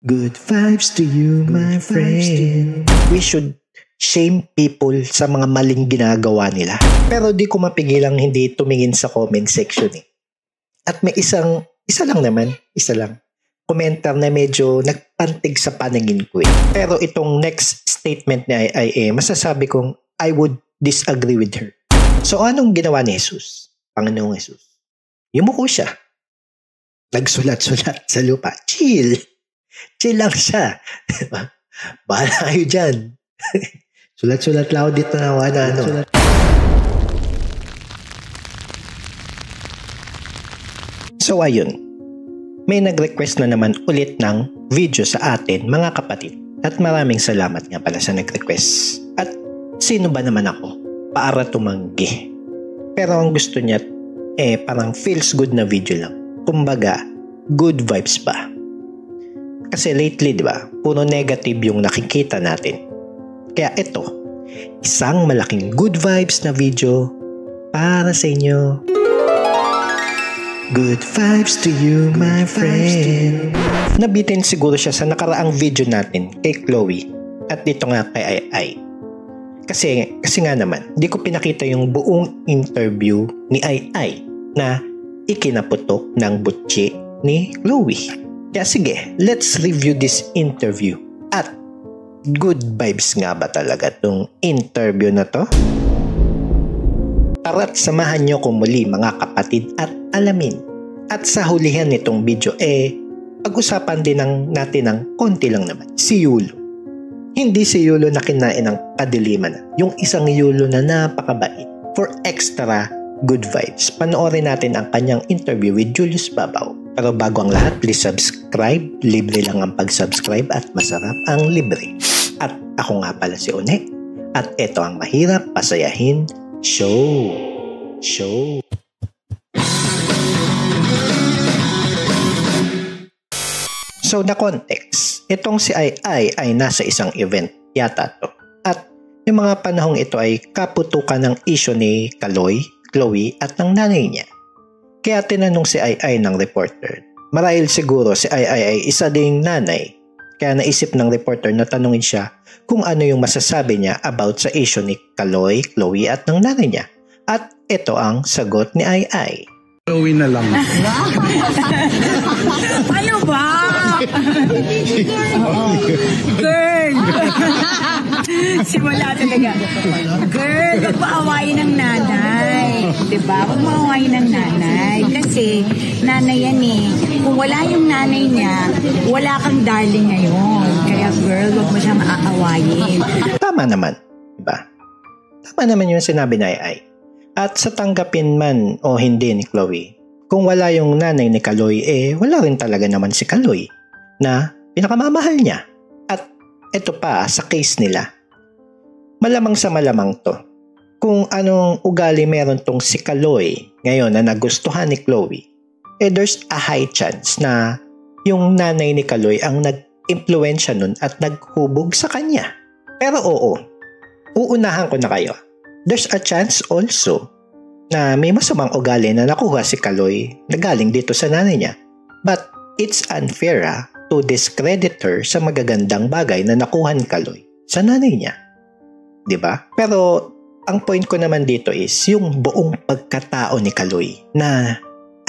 Good vibes to you, my friend. We should shame people sa mga maling ginagawa nila. Pero di ko mapigilang hindi tumingin sa comment section eh. At may isa lang. Komentar na medyo nagpantig sa paningin ko eh. Pero itong next statement ni Ai masasabi kong I would disagree with her. So anong ginawa ni Jesus? Panginoong Jesus. Yumuko siya. Nagsulat-sulat sa lupa. Chill lang siya. Bahala kayo dyan. Sulat-sulat lang ako dito na ano. So ayun. May nag-request na naman ulit ng video sa atin, mga kapatid. At maraming salamat nga pala sa nag-request. At sino ba naman ako para tumanggi? Pero ang gusto niya parang feels good na video lang. Kumbaga, good vibes ba? Kasi lately, di ba, puro negative yung nakikita natin. Kaya ito, isang malaking good vibes na video para sa inyo. Good vibes to you, my friend. Nabitin siguro siya sa nakaraang video natin kay Chloe at dito nga kay Ai. Kasi nga naman, di ko pinakita yung buong interview ni Ai na ikinaputok ng butchi ni Chloe. Kaya sige, let's review this interview. At good vibes nga ba talaga tong interview na to? Tara't samahan nyo ko muli mga kapatid at alamin. At sa hulihan nitong video pag-usapan din natin ng konti lang naman. Si Yulo. Hindi si Yulo na kinain ng kadiliman. Yung isang Yulo na napakabait. For extra good vibes, panoorin natin ang kanyang interview with Julius Babaw. Pero bago ang lahat, please subscribe. Libre lang ang pag-subscribe at masarap ang libre. At ako nga pala si One. At ito ang mahirap pasayahin show. So, the context. Itong si Ai ay nasa isang event yata to. At yung mga panahong ito ay kaputukan ng issue ni Chloe at ng nanay niya. Kaya tinanong si Ai ng reporter. Marahil siguro si Ai ay isa ding nanay. Kaya naisip ng reporter na tanungin siya kung ano yung masasabi niya about sa issue ni Chloe at ng nanay niya. At ito ang sagot ni Ai. Chloe na lang. Ano ba? Girl! Simula talaga. Girl, huwag maawayin ng nanay. Diba? Huwag maawayin ng nanay. Kasi, nanay yan eh. Kung wala yung nanay niya, wala kang darling ngayon. Kaya girl, huwag mo siyang aawayin. Tama naman. Diba? Tama naman yung sinabi ni Ai. At sa tanggapin man o hindi ni Chloe, kung wala yung nanay ni Kaloy, wala rin talaga naman si Kaloy na pinakamamahal niya. At ito pa sa case nila, malamang sa malamang to. Kung anong ugali meron tong si Kaloy ngayon na nagustuhan ni Chloe, there's a high chance na yung nanay ni Kaloy ang nag-impluensya nun at naghubog sa kanya. Pero oo, uunahan ko na kayo. There's a chance also na may masamang ugali na nakuha si Kaloy na galing dito sa nanay niya. But it's unfair to discredit her sa magagandang bagay na nakuha ni Kaloy sa nanay niya. Diba? Pero ang point ko naman dito is yung buong pagkatao ni Kaloy na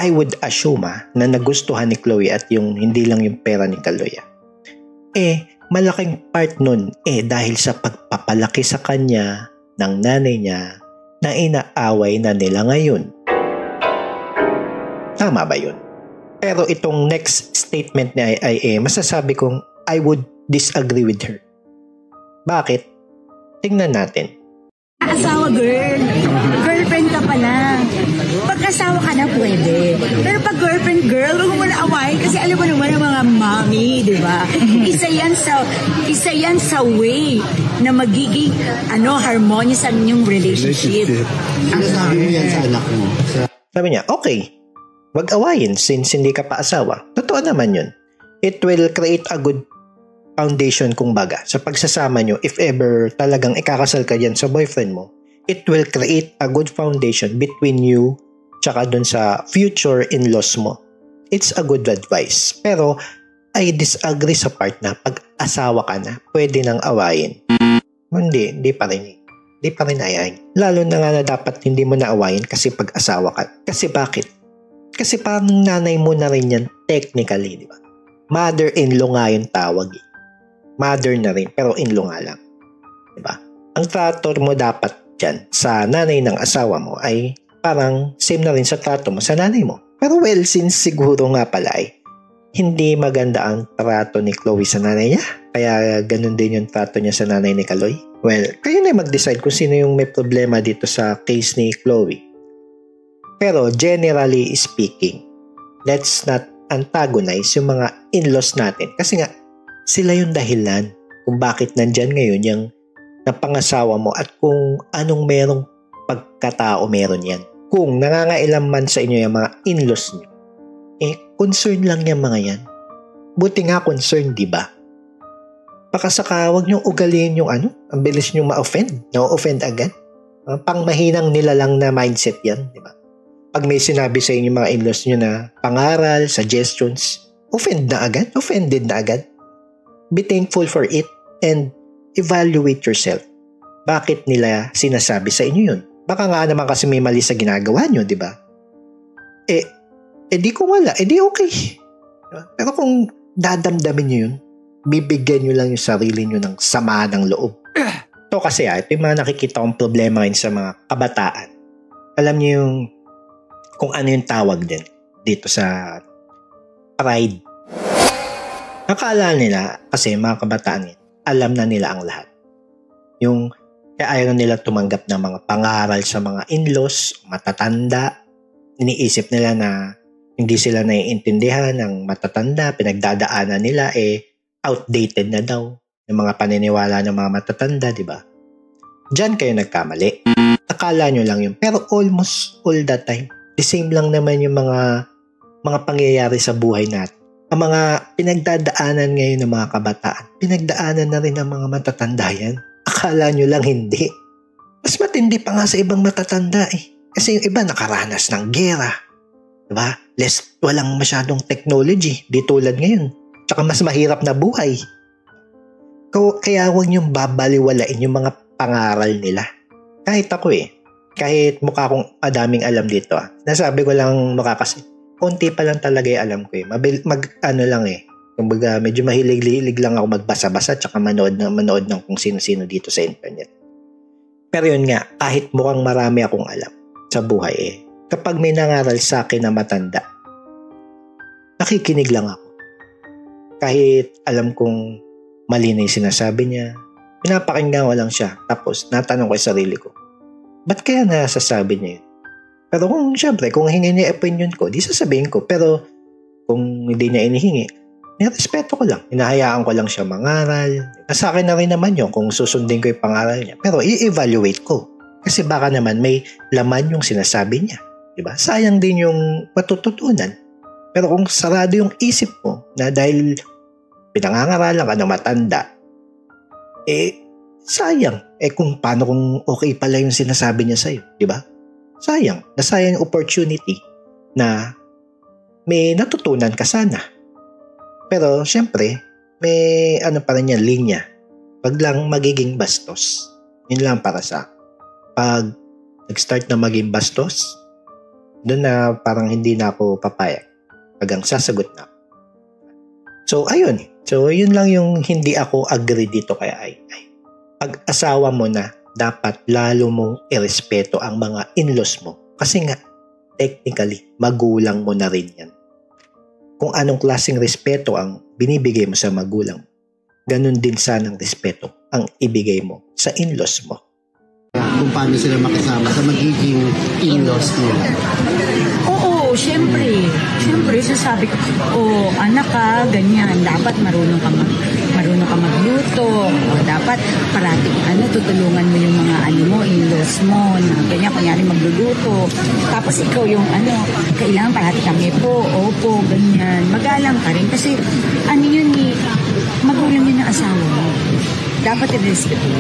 I would assume na nagustuhan ni Chloe at yung hindi lang yung pera ni Kaloy. Malaking part nun dahil sa pagpapalaki sa kanya ng nanay niya na inaaway na nila ngayon. Tama ba yun? Pero itong next statement ni Ai masasabi kong I would disagree with her. Bakit? Tingnan natin. Asawa girl. Girlfriend ka pa lang. Pag-asawa ka na pwede. Pero pag girlfriend girl, huwag mo na awayin kasi alam mo naman ang mga mommy, di ba? Isa yan sa way na magiging harmonious ang inyong relationship. Ano sabi mo yan sa anak mo? Sabi niya, okay. Wag awayin since hindi ka pa asawa. Totoo naman yun. It will create a good foundation kumbaga sa pagsasama nyo. If ever talagang ikakasal ka dyan sa boyfriend mo, it will create a good foundation between you tsaka dun sa future in-laws mo. It's a good advice. Pero I disagree sa part na pag asawa ka na, pwede nang awayin. Hindi pa rin. Hindi pa rin ay. Lalo na nga na dapat hindi mo na awayin kasi pag asawa ka. Kasi bakit? Kasi parang nanay mo na rin yan technically, di ba? Mother-in-law nga yung tawag. Mother na rin, pero in-law nga lang. Di ba? Ang trato mo dapat dyan sa nanay ng asawa mo ay parang same na rin sa trato mo sa nanay mo. Pero well, since siguro nga pala ay hindi maganda ang trato ni Chloe sa nanay niya, kaya ganun din yung trato niya sa nanay ni Kaloy. Well, kayo na mag-decide kung sino yung may problema dito sa case ni Chloe. Pero generally speaking, let's not antagonize yung mga in-laws natin. Kasi nga, sila yung dahilan kung bakit nandyan ngayon yung napangasawa mo at kung anong merong pagkatao meron yan. Kung nangangailan man sa inyo yung mga in-laws nyo, concern lang yung mga yan. Buti nga concern, di ba? Baka saka wag niyong ugaliin yung ang bilis niyong ma-offend. Na-offend agad. Pang mahinang nila lang na mindset yan, di ba? Pag may sinabi sa inyo mga in-laws nyo na pangaral, suggestions, offended na agad. Be thankful for it and evaluate yourself. Bakit nila sinasabi sa inyo yun? Baka nga naman kasi may mali sa ginagawa nyo, di ba? Di kung wala, di okay. Pero kung dadamdamin nyo yun, bibigyan nyo lang yung sarili nyo ng sama ng loob. Ito kasi ito yung mga nakikita kong problema ngayon sa mga kabataan. Alam nyo yung kung ano yung tawag din dito sa pride. Nakala nila, kasi mga kabataan alam na nila ang lahat. Yung kaya ayaw na nila tumanggap ng mga pangaral sa mga in-laws, matatanda. Iniisip nila na hindi sila naiintindihan ng matatanda, pinagdadaanan nila outdated na daw yung mga paniniwala ng mga matatanda, di ba? Diyan kayo nagkamali. Akala nyo lang yun. Pero almost all the time, the same lang naman yung mga pangyayari sa buhay natin. Ang mga pinagdadaanan ngayon ng mga kabataan, pinagdaanan na rin ng mga matatanda yan. Akala nyo lang hindi. Mas matindi pa nga sa ibang matatanda Kasi yung iba nakaranas ng gera. Diba? Walang masyadong technology. Di tulad ngayon. Tsaka mas mahirap na buhay. Kaya huwag niyong babaliwalain yung mga pangaral nila. Kahit ako kahit mukha kong madaming alam dito nasabi ko lang mukha kasi konti pa lang talaga yung alam ko kumbaga medyo mahilig lang ako magbasa-basa tsaka manood ng kung sino-sino dito sa internet. Pero yun nga, kahit mukhang marami akong alam sa buhay kapag may nangaral sa akin na matanda, nakikinig lang ako. Kahit alam kong mali na yung sinasabi niya, pinapakinggan ko lang siya. Tapos natanong ko sa sarili ko, ba't kaya nasasabi niya yun? Pero kung hingi niya opinion ko, di sasabihin ko. Pero kung hindi niya inihingi, nirespeto ko lang. Hinahayaan ko lang siya mangaral. Sa akin na rin naman yun kung susundin ko yung pangaral niya. Pero i-evaluate ko. Kasi baka naman may laman yung sinasabi niya. Diba? Sayang din yung matututunan. Pero kung sarado yung isip mo na dahil pinangangaralan ka ng matanda, sayang. Kung paano kung okay pala yung sinasabi niya sa'yo. Diba? Sayang. Nasayang yung opportunity na may natutunan ka sana. Pero syempre, may pa rin yan, linya. Pag lang magiging bastos. Yun lang para sa pag nag-start na maging bastos, doon na parang hindi na ako papayag. Pag ang sasagot na. So, ayun. So, yun lang yung hindi ako agree dito kay Ay. Pag asawa mo na, dapat lalo mong irespeto ang mga in-laws mo. Kasi nga, technically, magulang mo na rin yan. Kung anong klaseng respeto ang binibigay mo sa magulang, ganun din sanang respeto ang ibigay mo sa in-laws mo. Kung paano sila makasama sa magiging in-laws nila. Oo, syempre. Syempre, sasabi ko, anak ka, ganyan. Dapat marunong ka magluto. O dapat parati, tutulungan mo yung mga in-laws mo. Na ganyan, kunyari magluluto. Tapos ikaw yung kailangan parati kami po. Opo, ganyan. Magalang ka rin. Kasi, magulang yun ng asawa mo. Dapat i-respect mo.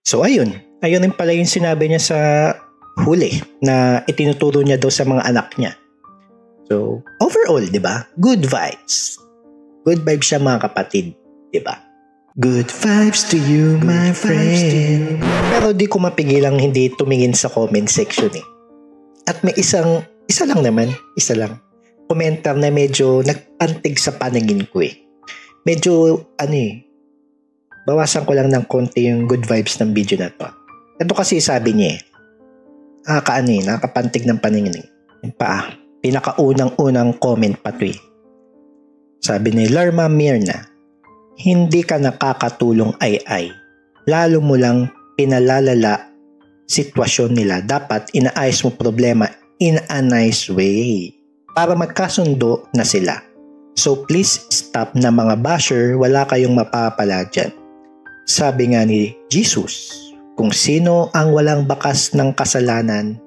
So, ayun rin pala yung sinabi niya sa huli na itinuturo niya daw sa mga anak niya. So, overall, di ba? Good vibes. Good vibes siya mga kapatid, di ba? Good vibes to you, my friend. Pero di ko mapigilang hindi tumingin sa comment section eh. At may isa lang komentar na medyo nagpantig sa paningin ko eh. Medyo, bawasan ko lang ng konti yung good vibes ng video na to. Ito kasi sabi niya eh, nakapantig ng paningin eh. Pinakaunang comment pa to eh. Sabi ni Lerma Mirna, hindi ka nakakatulong ay. Lalo mo lang pinalalala sitwasyon nila. Dapat inaayos mo problema in a nice way para magkasundo na sila. So please stop na mga basher, wala kayong mapapala dyan. Sabi nga ni Jesus, kung sino ang walang bakas ng kasalanan,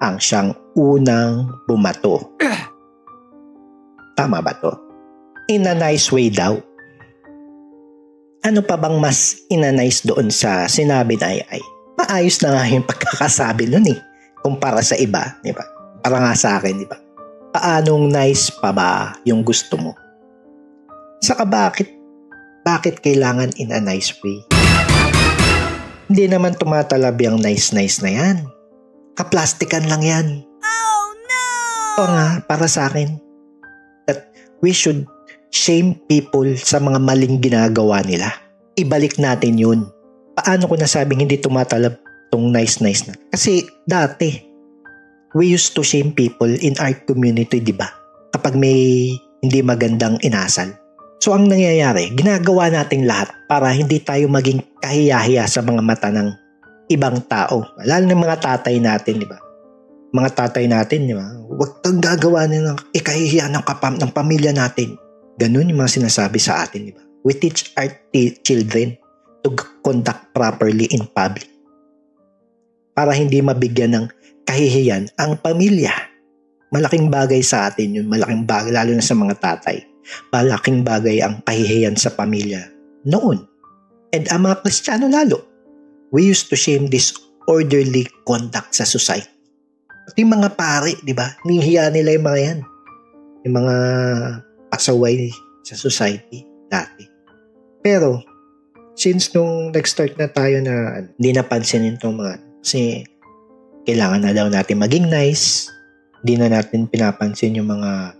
ang siyang unang bumato. Tama ba to? In a nice way daw. Ano pa bang mas in a nice doon sa sinabi na ay? Maayos na nga yung pagkakasabi nun eh. Kumpara sa iba, di ba? Para nga sa akin, di ba? Paanong nice pa ba yung gusto mo? Saka bakit kailangan in a nice way? Hindi naman tumatalab yung nice na yan. Kaplastikan lang yan. Oh no! O nga, para sa akin, that we should shame people sa mga maling ginagawa nila. Ibalik natin yun. Paano ko nasabing hindi tumatalab tong nice na? Kasi dati, we used to shame people in our community, di ba? Kapag may hindi magandang inasal. So ang nangyayari, ginagawa nating lahat para hindi tayo maging kahiyahiya sa mga mata ng ibang tao. Lalo ng mga tatay natin, di ba? Mga tatay natin, di ba? Huwag kang gagawa ng ikahihiya ng pamilya natin. Ganun yung mga sinasabi sa atin, di ba? We teach our children to conduct properly in public. Para hindi mabigyan ng kahihiyan ang pamilya. Malaking bagay sa atin yun. Malaking bagay, lalo na sa mga tatay. Malaking bagay ang kahihiyan sa pamilya noon. And ang mga Kristiyano lalo. We used to shame this orderly conduct sa society. At yung mga pare, di ba? Nihiya nila yung mga yan. Yung mga pasaway sa society dati. Pero, since nung nag-start na tayo na hindi napansinin itong mga, kasi kailangan na daw natin maging nice, hindi na natin pinapansin yung mga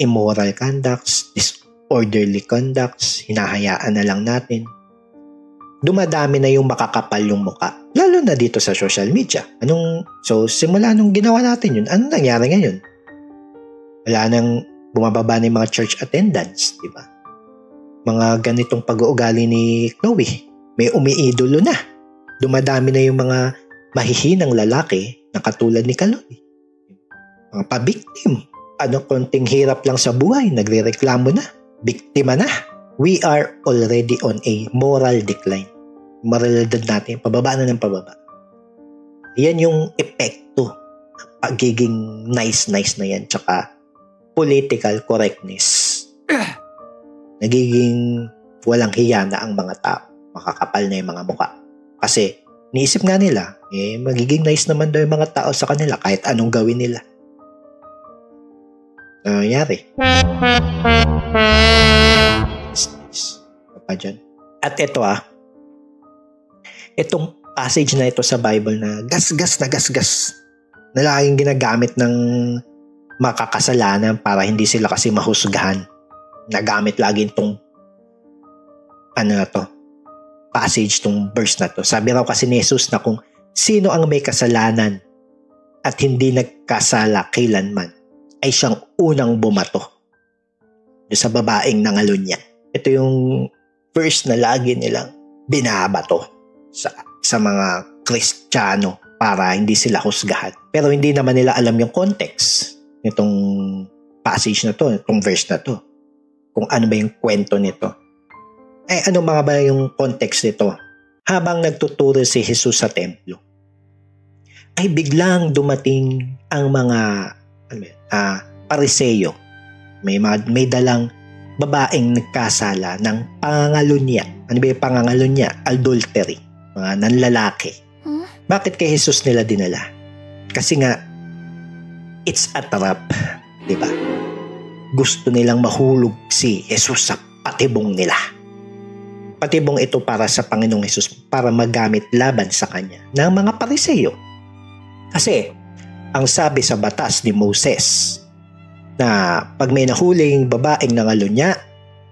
immoral conducts, disorderly conducts, hinahayaan na lang natin. Dumadami na yung makakapal yung muka. Lalo na dito sa social media. So, simula nung ginawa natin yun, anong nangyari ngayon? Wala nang bumababa na yung mga church attendance, di ba? Mga ganitong pag-uugali ni Chloe, may umiidolo na. Dumadami na yung mga mahihinang lalaki na katulad ni Kaloy. Mga pa-victim. Konting hirap lang sa buhay, nagre-reklamo na. Biktima na. We are already on a moral decline. Moralidad natin, pababa na ng pababa. Yan yung epekto ng pagiging nice na yan, tsaka political correctness. Nagiging walang hiya na ang mga tao. Makakapal na yung mga muka. Kasi, niisip nga nila, magiging nice naman daw yung mga tao sa kanila kahit anong gawin nila. Nangyari. At ito itong passage na ito sa Bible na gasgas na laging ginagamit ng makakasalanan para hindi sila kasi mahusgahan. Nagamit lagi itong passage, itong verse na to. Sabi raw kasi ni Jesus na kung sino ang may kasalanan at hindi nagkasala kailanman ay siyang unang bumato sa babaeng nangalon niya. Ito yung verse na lagi nilang binabato sa mga Kristiyano para hindi sila husgahan. Pero hindi naman nila alam yung context nitong passage na to, itong verse na to. Kung ano ba yung kwento nito. Ano mga ba yung context nito? Habang nagtuturo si Jesus sa templo, ay biglang dumating ang mga Pariseyo. May dalang babaeng nagkasala ng pangangalunya. Ano ba yung pangangalunya? Adultery. Mga nanlalaki. Bakit kay Jesus nila dinala? Kasi nga, it's a trap. Diba? gusto nilang mahulog si Jesus sa patibong nila. Patibong ito para sa Panginoong Jesus para magamit laban sa kanya ng mga Pariseyo. Kasi ang sabi sa batas ni Moses na pag may nahuling babaeng nangalunya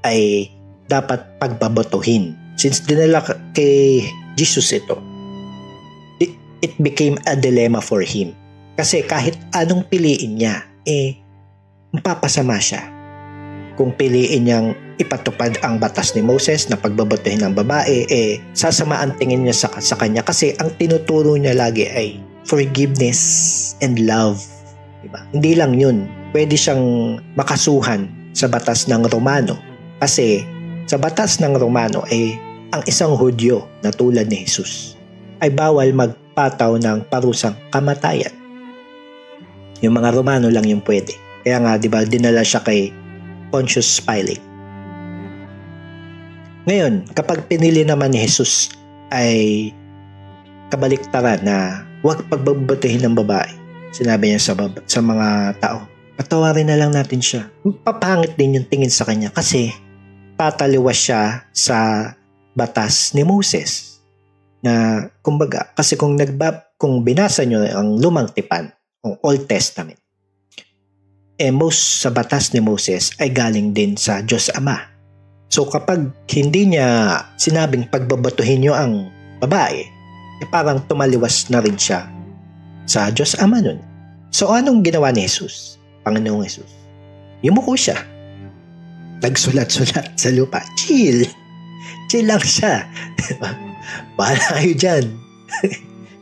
ay dapat pagbabotohin. Since dinala kay Jesus ito, it became a dilemma for him. Kasi kahit anong piliin niya, mapapasama siya. Kung piliin niyang ipatupad ang batas ni Moses na pagbabotohin ng babae, sasama ang tingin niya sa kanya kasi ang tinuturo niya lagi ay forgiveness and love. Diba? Hindi lang yun. Pwede siyang makasuhan sa batas ng Romano. Kasi sa batas ng Romano ang isang Hudyo na tulad ni Jesus ay bawal magpataw ng parusang kamatayan. Yung mga Romano lang yung pwede. Kaya nga, di ba, dinala siya kay Pontius Pilate. Ngayon, kapag pinili naman ni Jesus ay kabaliktaran na huwag pagbabotohin ng babae. Sinabi niya sa mga tao, patawarin na lang natin siya. Papangit din yung tingin sa kanya kasi tataliwas siya sa batas ni Moses. Na, kumbaga, kasi kung binasa nyo ang Lumang Tipan, ang Old Testament, most sa batas ni Moses ay galing din sa Diyos Ama. So kapag hindi niya sinabing pagbabatuhin niyo ang babae, parang tumaliwas na rin siya sa Diyos Ama nun. So anong ginawa ni Jesus? Panginoong Jesus, yumuko siya. Nagsulat-sulat sa lupa. Chill lang siya. Bahala kayo dyan.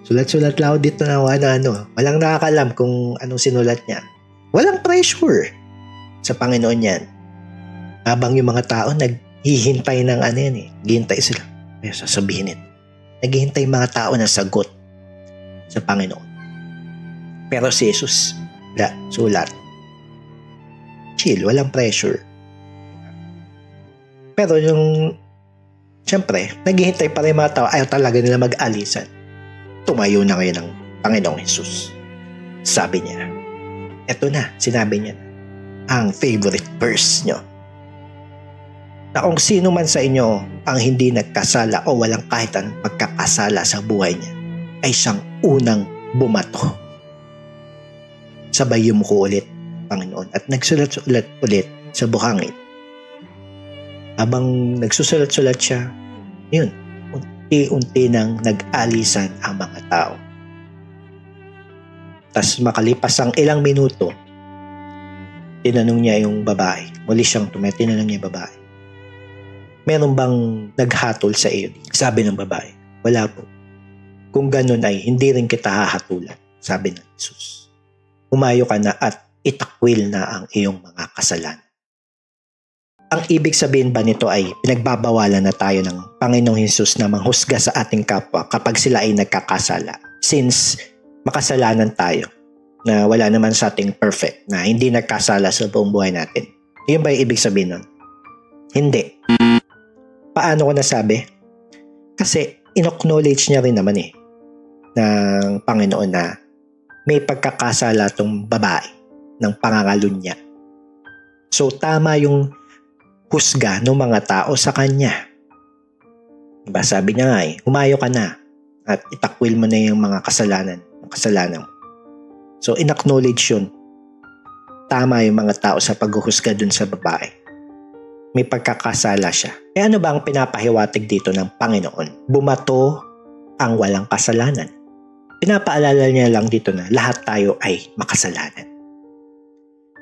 Sulat-sulat lang ako dito na ano. Walang nakakalam kung anong sinulat niya. Walang pressure sa Panginoon yan. Habang yung mga tao naghihintay ng Hihintay sila. May sasabihin ito. Naghihintay mga tao ng sagot sa Panginoon. Pero si Jesus, sulat. Chill, walang pressure. Pero siyempre, naghihintay pa rin mga tao, ayaw talaga nila mag-alisan. Tumayo na ngayon ang Panginoong Jesus. Sabi niya, eto na, sinabi niya na, ang favorite verse nyo. Na kung sino man sa inyo ang hindi nagkasala o walang kahit anong pagkakasala sa buhay niya, ay siyang unang bumato. Sabay yumuko ulit, Panginoon, at nagsulat-sulat ulit sa buhangin. Habang nagsusulat-sulat siya, yun, unti-unti nang nag-alisan ang mga tao. Tas makalipas ang ilang minuto, tinanong niya yung babae. Muli siyang tinanong niya yung babae. Meron bang naghatol sa iyo? Sabi ng babae, wala po. Kung ganun ay hindi rin kita hahatulan, sabi ng Jesus. Humayo ka na at itakwil na ang iyong mga kasalanan. Ang ibig sabihin ba nito ay pinagbabawalan na tayo ng Panginoong Jesus na manghusga sa ating kapwa kapag sila ay nagkakasala? Since makasalanan tayo na wala naman sa ating perfect, na hindi nagkasala sa buong buhay natin. Yun ba yung ibig sabihin nun? Hindi. Paano ko nasabi? Kasi in-acknowledge niya rin naman ng Panginoon na may pagkakasala tong babae ng pangangalunya. So tama yung husga ng mga tao sa kanya. Diba? Sabi niya nga humayo ka na at itakwil mo na yung mga kasalanan mo. So, in-acknowledge yun. Tama yung mga tao sa paghuhusga dun sa babae. May pagkakasala siya. E ano ba ang pinapahiwatig dito ng Panginoon? Bumato ang walang kasalanan. Pinapaalala niya lang dito na lahat tayo ay makasalanan.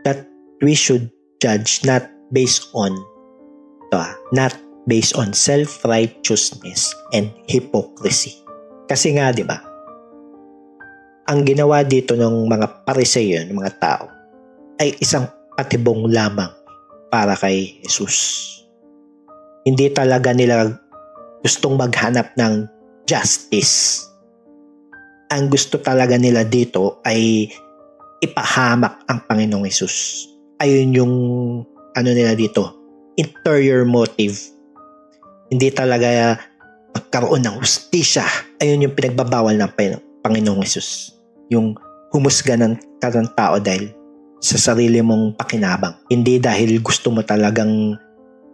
That we should judge not based on self-righteousness and hypocrisy. Kasi nga, di ba? Ang ginawa dito ng mga Pariseyo, ng mga tao, ay isang patibong lamang para kay Jesus. Hindi talaga nila gustong maghanap ng justice. Ang gusto talaga nila dito ay ipahamak ang Panginoong Jesus. Ayun yung nila dito, interior motive. Hindi talaga magkaroon ng hustisya. Ayun yung pinagbabawal ng Panginoong Jesus. Yung humusga ng tao dahil sa sarili mong pakinabang. Hindi dahil gusto mo talagang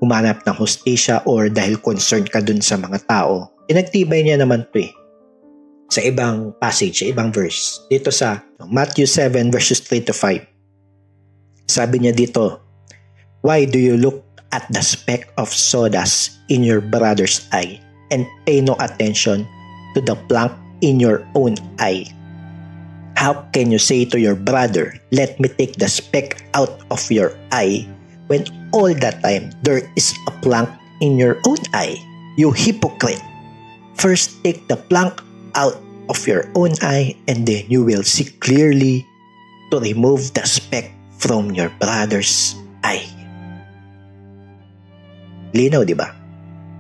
humanap ng hustisya or dahil concerned ka dun sa mga tao. Pinagtibay niya naman to sa ibang passage, sa ibang verse. Dito sa Matthew 7 verses 3-5. Sabi niya dito, "Why do you look at the speck of sawdust in your brother's eye and pay no attention to the plank in your own eye? How can you say to your brother, 'Let me take the speck out of your eye,' when all that time there is a plank in your own eye? You hypocrite! First take the plank out of your own eye, and then you will see clearly to remove the speck from your brother's eye." Linaw, di ba?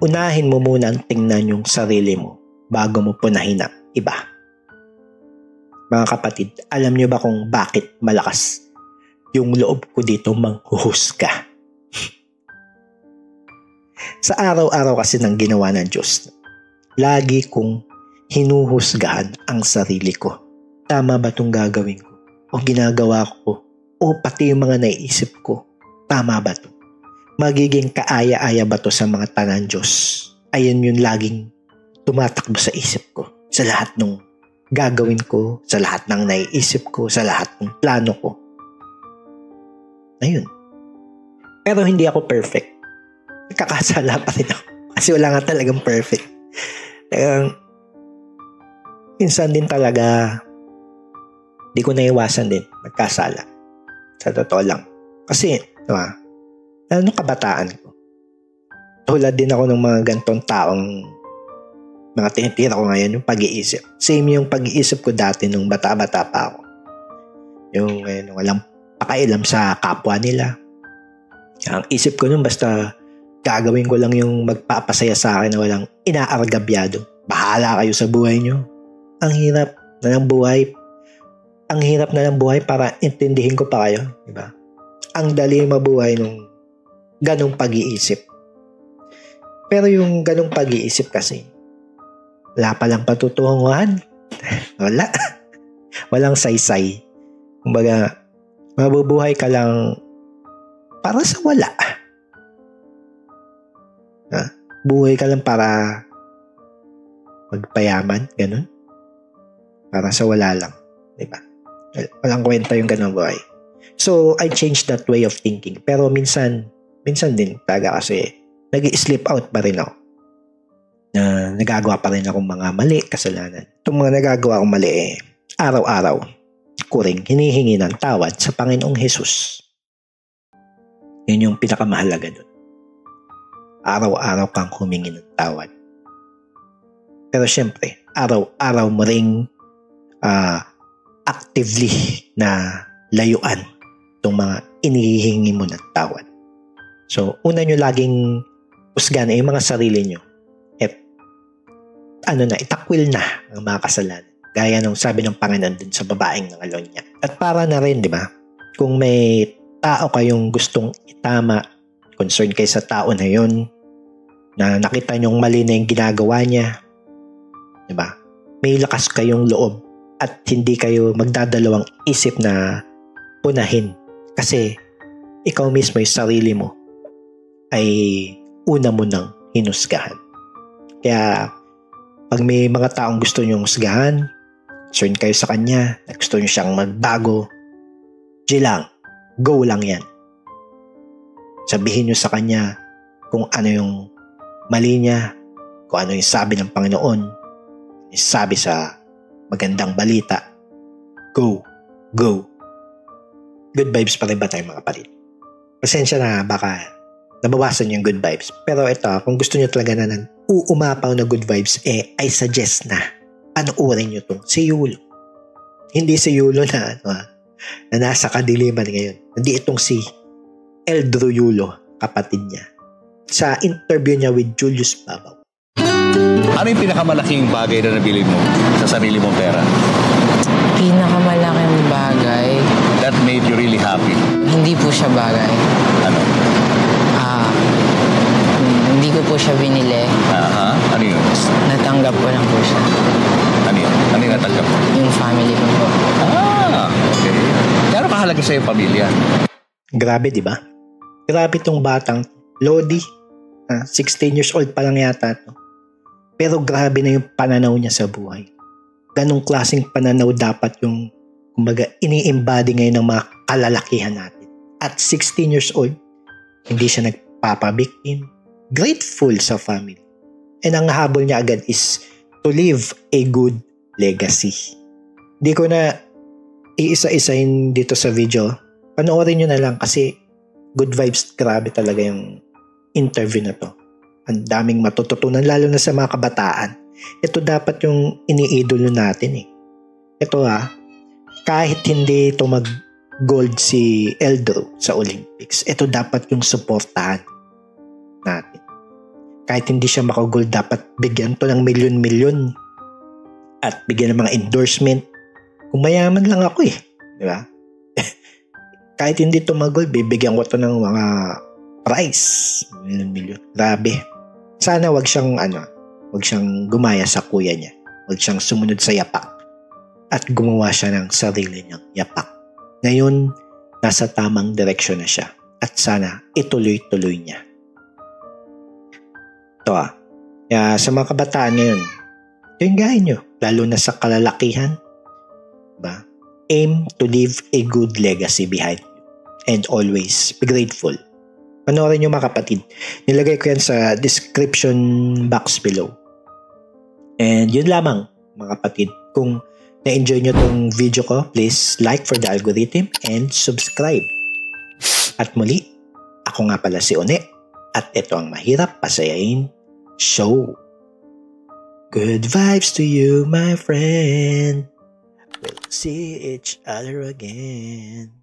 Unahin mo muna ang tingnan yung sarili mo bago mo punahin ang iba. Mga kapatid, alam niyo ba kung bakit malakas yung loob ko dito manghuhusga? Sa araw-araw kasi ng ginawa ng Diyos, lagi kong hinuhusgahan ang sarili ko. Tama ba itong gagawin ko? O ginagawa ko? O pati yung mga naiisip ko? Tama ba ito? Magiging kaaya-aya ba ito sa mga tanan Diyos? Ayun yung laging tumatakbo sa isip ko. Sa lahat ng gagawin ko, sa lahat ng naiisip ko, sa lahat ng plano ko. Ayun. Pero hindi ako perfect. Nagkakasala pa rin ako. Kasi wala nga talagang perfect. Minsan din talaga, di ko naiwasan din magkasala. Sa totoo lang. Kasi, diba, nung kabataan ko, tulad din ako ng mga gantong taong mga tinitira ko ngayon, yung pag-iisip. Same yung pag-iisip ko dati nung bata-bata pa ako. Yung walang pakailam sa kapwa nila. Ang isip ko nun, basta gagawin ko lang yung magpapasaya sa akin na walang inaargabyado. Bahala kayo sa buhay nyo. Ang hirap na ng buhay. Ang hirap na ng buhay para intindihin ko pa kayo. Diba? Ang dali mabuhay nung ganong pag-iisip. Pero yung ganong pag-iisip kasi, wala palang patutunguhan. Wala. Walang saysay. Kumbaga, mabubuhay ka lang para sa wala. Buhay ka lang para magpayaman, ganun. Para sa wala lang. Diba? Walang kwenta yung ganung buhay. So, I changed that way of thinking. Pero minsan din talaga kasi nag-i-slip out pa rin ako. Na nagagawa pa rin akong mga mali, kasalanan. Itong mga nagagawa akong mali araw-araw ko rin hinihingi ng tawad sa Panginoong Hesus. Yun yung pinakamahalaga doon. Araw-araw kang humingi ng tawad. Pero syempre, araw-araw mo ring actively na layuan itong mga inihihingi mo ng tawad. So, una nyo laging husgahan yung mga sarili nyo. Itakwil na ang mga kasalanan. Gaya nung sabi ng Panginoon dun sa babaeng nangalon niya. At para na rin, di ba? Kung may tao kayong gustong itama, concerned kayo sa tao na yun, na nakita nyong mali na yung ginagawa niya, di ba? May lakas kayong loob at hindi kayo magdadalawang isip na punahin. Kasi ikaw mismo, yung sarili mo, ay una mo nang hinusgahan. Kaya, pag may mga taong gusto nyong husgahan, concerned kayo sa kanya, gusto nyo siyang magbago, lang, go lang yan. Sabihin nyo sa kanya kung ano yung mali niya, kung ano yung sabi ng Panginoon, yung sabi sa magandang balita. Go. Good vibes pa rin ba tayo mga kapatid? Pasensya na, baka nabawasan yung good vibes. Pero ito, kung gusto nyo talaga na uumapaw na good vibes, I suggest na panoorin nyo itong si Yulo. Hindi si Yulo na nasa kadiliman ngayon. Hindi itong si Eldro Yulo, kapatid niya. Sa interview niya with Julius Babaw. Ano yung pinakamalaking bagay na nabili mo sa sarili mong pera? Pinakamalaking bagay? That made you really happy? Hindi po siya bagay. Ano? Hindi ko po siya binili. Ano yun? Natanggap ko lang po siya. Ano yun? Ano yung natanggap mo? Yung family ko po. Okay. Kaya kahalaga sa'yo yung pamilya? Grabe, di ba? Grabe tong batang Lodi. 16 years old pa lang yata to. Pero grabe na yung pananaw niya sa buhay. Ganong klaseng pananaw dapat yung kumbaga ini-embody ngayon ng mga kalalakihan natin. At 16 years old, hindi siya nagpapabiktim. Grateful sa family. And ang habol niya agad is to leave a good legacy. Hindi ko na iisa-isahin dito sa video. Panoorin nyo na lang kasi good vibes, grabe talaga yung interview na to. Ang daming matututunan lalo na sa mga kabataan. Ito dapat yung iniidolo natin eh. Ito kahit hindi ito mag-gold si Eldro sa Olympics, ito dapat yung supportahan natin. Kahit hindi siya makagold, dapat bigyan to ng milyon-milyon at bigyan ng mga endorsement. Kung mayaman lang ako eh. Di ba? Kahit hindi to mag-gold, bibigyan ko to ng mga prize. Milyon-milyon. Grabe. Sana wag siyang gumaya sa kuya niya. Wag siyang sumunod sa yapak. At gumawa siya ng sarili niyang yapak. Ngayon, nasa tamang direksyon na siya. At sana ituloy-tuloy niya. Ito Kaya sa mga kabataan ngayon, yung gaya nyo, lalo na sa kalalakihan, diba? Aim to leave a good legacy behind you. And always be grateful. Panoorin nyo mga kapatid. Nilagay ko yan sa description box below. And yun lamang mga kapatid. Kung na-enjoy nyo tong video ko, please like for the algorithm and subscribe. At muli, ako nga pala si One. At ito ang Mahirap Pasayain Show. Good vibes to you, my friend. We'll see each other again.